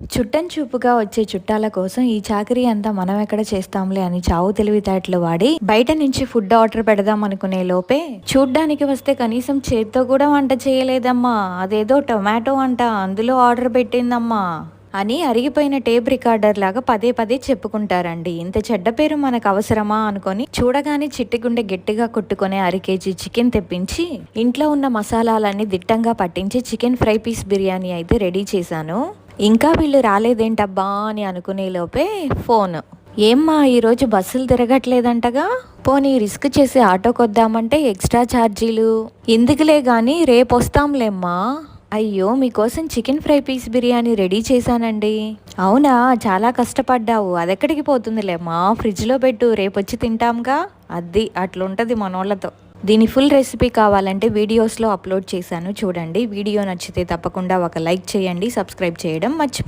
చుట్టం చూపుగా వచ్చే చుట్టాల కోసం ఈ చాకరీ అంతా మనం ఎక్కడ చేస్తాంలే అని చావు తెలివితేటలు వాడి బయట నుంచి ఫుడ్ ఆర్డర్ పెడదాం అనుకునే లోపే చూడ్డానికి వస్తే కనీసం చేత్తో కూడా వంట చేయలేదమ్మా, అదేదో టొమాటో వంట అందులో ఆర్డర్ పెట్టిందమ్మా అని అరిగిపోయిన టేప్ రికార్డర్ లాగా పదే పదే చెప్పుకుంటారండి. ఇంత చెడ్డ పేరు మనకు అవసరమా అనుకొని చూడగానే చిట్టిగుండె గట్టిగా కొట్టుకునే 1/2 kg చికెన్ తెప్పించి ఇంట్లో ఉన్న మసాలాలన్నీ దిట్టంగా పట్టించి చికెన్ ఫ్రై పీస్ బిర్యానీ అయితే రెడీ చేశాను. ఇంకా వీళ్ళు రాలేదేంటబ్బా అని అనుకునే లోపే ఫోన్. ఏమ్మా ఈరోజు బస్సులు తిరగట్లేదంటగా, పోనీ రిస్క్ చేసి ఆటోకొద్దామంటే ఎక్స్ట్రా ఛార్జీలు ఎందుకులే కానీ రేపు వస్తాంలేమ్మా. అయ్యో మీకోసం chicken fry piece biryani ready చేశానండి. అవునా, చాలా కష్టపడ్డావు, అదెక్కడికి పోతుందిలేమ్మా, ఫ్రిడ్జ్లో పెట్టు, రేపొచ్చి తింటాంగా. అది అట్లుంటుంది మనోళ్ళతో. దీని ఫుల్ రెసిపీ కావాలంటే వీడియోస్లో అప్లోడ్ చేశాను చూడండి. వీడియో నచ్చితే తప్పకుండా ఒక లైక్ చేయండి, సబ్స్క్రైబ్ చేయడం మర్చిపో